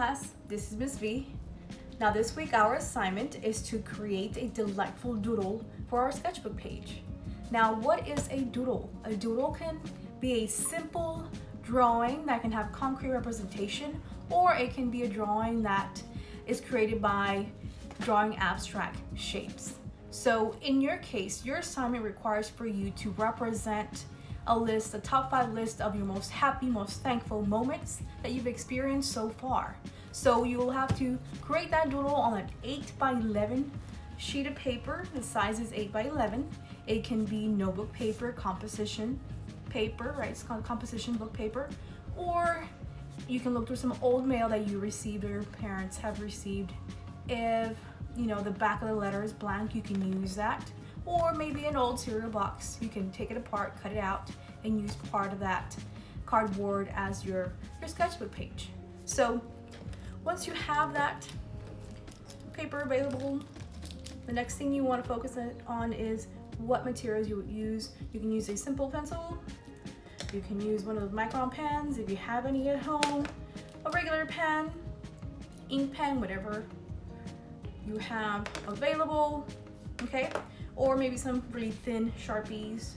class, this is Miss V. Now this week our assignment is to create a delightful doodle for our sketchbook page. Now what is a doodle? A doodle can be a simple drawing that can have concrete representation, or it can be a drawing that is created by drawing abstract shapes. So in your case, your assignment requires for you to represent a top 5 list of your most happy, most thankful moments that you've experienced so far. So you will have to create that doodle on an 8x11 sheet of paper. The size is 8x11. It can be notebook paper, composition paper, right? It's called composition book paper. Or you can look through some old mail that you received or your parents have received. If the back of the letter is blank, you can use that. Or maybe an old cereal box. You can take it apart, cut it out, and use part of that cardboard as your sketchbook page. So once you have that paper available, the next thing you want to focus on is what materials you would use. You can use a simple pencil. You can use one of those micron pens if you have any at home, a regular pen, ink pen, whatever you have available, okay? Or maybe some really thin Sharpies.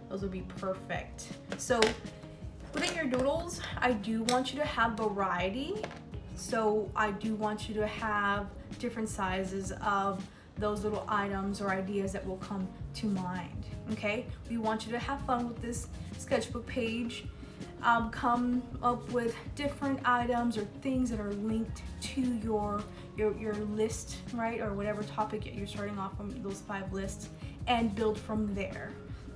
Those would be perfect. So within your doodles, I do want you to have variety. So I do want you to have different sizes of those little items or ideas that will come to mind, okay? We want you to have fun with this sketchbook page. Come up with different items or things that are linked to your list, right? Or whatever topic you're starting off from, those 5 lists, and build from there,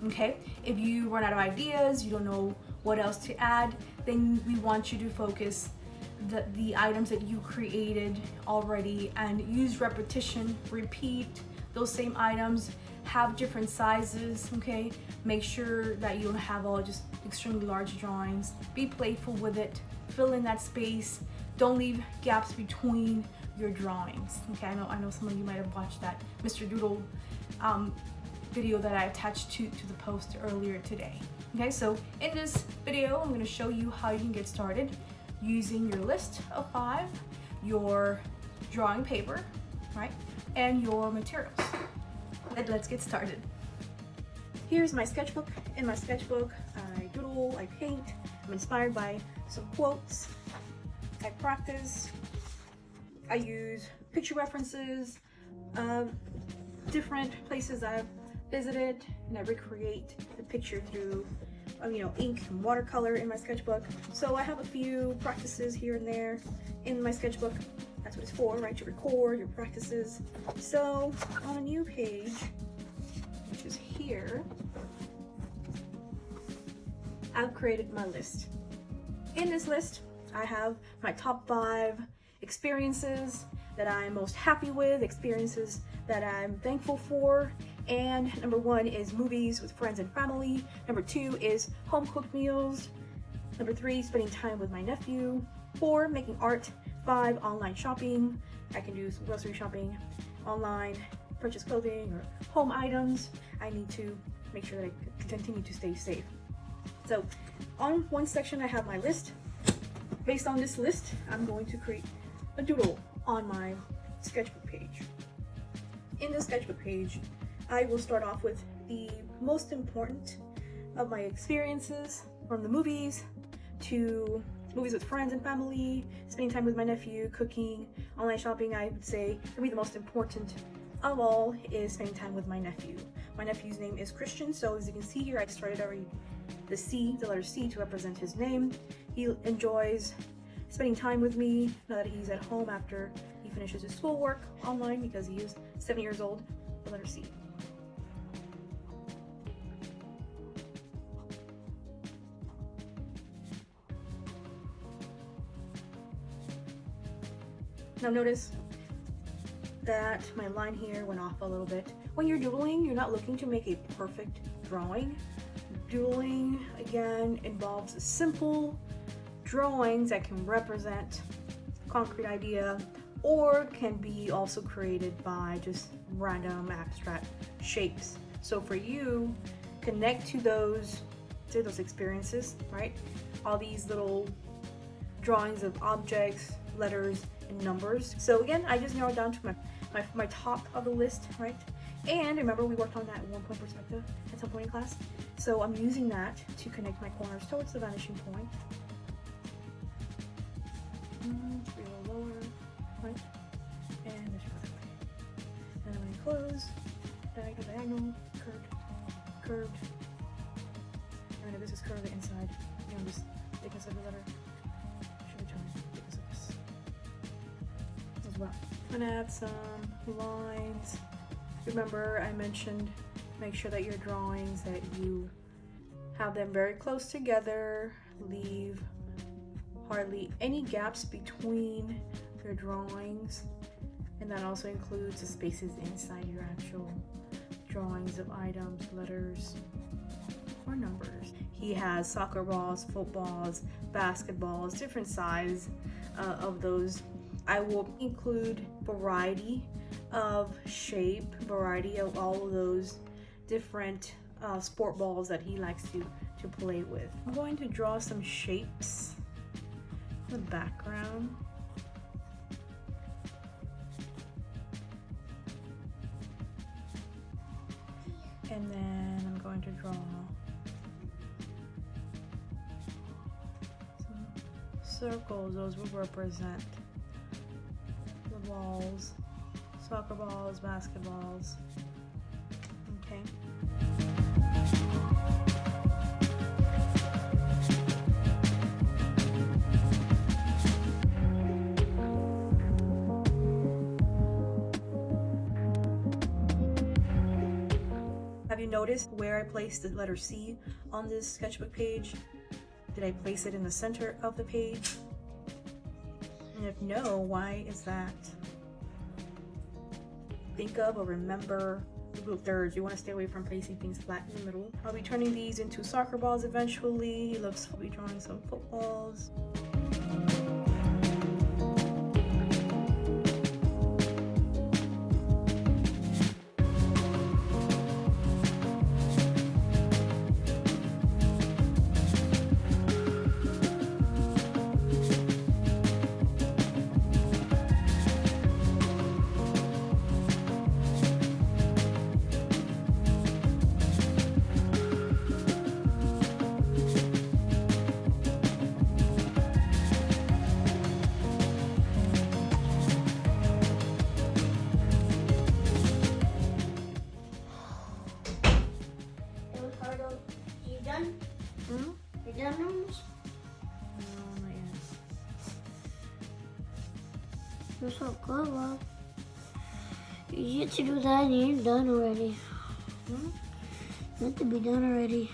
okay? If you run out of ideas, you don't know what else to add, then we want you to focus the items that you created already and use repetition, repeat those same items, have different sizes, okay? Make sure that you don't have all just extremely large drawings. Be playful with it, fill in that space, don't leave gaps between your drawings, okay? I know some of you might have watched that Mr. Doodle video that I attached to the post earlier today. Okay, so in this video, I'm going to show you how you can get started using your list of 5, your drawing paper, right, and your materials. Let's get started. Here's my sketchbook. In my sketchbook, I doodle, I paint. I'm inspired by some quotes. I practice. I use picture references of different places I've visited, and I recreate the picture through ink and watercolor in my sketchbook. So I have a few practices here and there in my sketchbook. That's what it's for, right? To record your practices. So on a new page, which is here, I've created my list. In this list, I have my top 5 experiences that I'm most happy with, experiences that I'm thankful for. And number 1 is movies with friends and family. Number 2 is home cooked meals. Number 3, spending time with my nephew. 4, making art. 5, online shopping. I can do some grocery shopping online, purchase clothing or home items. I need to make sure that I continue to stay safe. So on one section I have my list. Based on this list, I'm going to create a doodle on my sketchbook page. In the sketchbook page, I will start off with the most important of my experiences, from the movies to movies with friends and family, spending time with my nephew, cooking, online shopping. I would say for me the most important of all is spending time with my nephew. My nephew's name is Christian, so as you can see here, I started already the letter C to represent his name. He enjoys spending time with me now that he's at home after he finishes his schoolwork online because he is 7 years old. The letter C. Now notice that my line here went off a little bit. When you're doodling, you're not looking to make a perfect drawing. Doodling, again, involves simple drawings that can represent a concrete idea or can be also created by just random abstract shapes. So for you, connect to those experiences, right? All these little drawings of objects, letters and numbers. So again, I just narrowed down to my top of the list, right? And remember, we worked on that 1-point perspective at some point in class. So I'm using that to connect my corners towards the vanishing point. A little lower, right? And this way. And then when I close, diagonal, curved. And if this is curved, the inside, you know, this thickness of the letter should be turned thickness of this as well. I'm gonna add some lines. Remember, I mentioned make sure that your drawings, that you have them very close together. Leave hardly any gaps between your drawings, and that also includes the spaces inside your actual drawings of items, letters, or numbers. He has soccer balls, footballs, basketballs, different size of those. I will include variety of shape, variety of all of those different sport balls that he likes to play with. I'm going to draw some shapes in the background. And then I'm going to draw some circles. Those will represent the balls, soccer balls, basketballs. Okay. Have you noticed where I placed the letter C on this sketchbook page? Did I place it in the center of the page? And if no, why is that? Think of or remember the rule of thirds. You want to stay away from placing things flat in the middle. I'll be turning these into soccer balls eventually. I'll be drawing some footballs. You're done almost? No, not yet. You're so good, Bob. You get to do that and you're done already. You have to be done already.